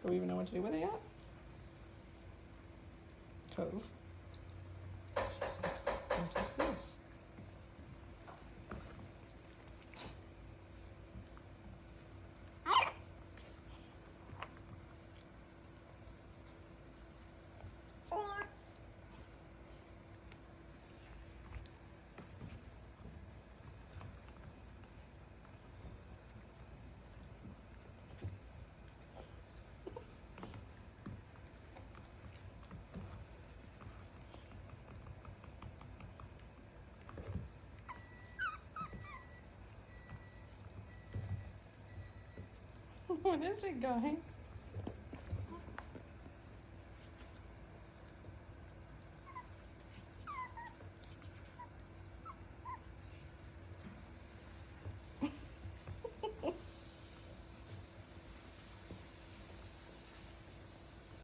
Do we even know what to do with it yet? Cove. What is this? What is it, guys?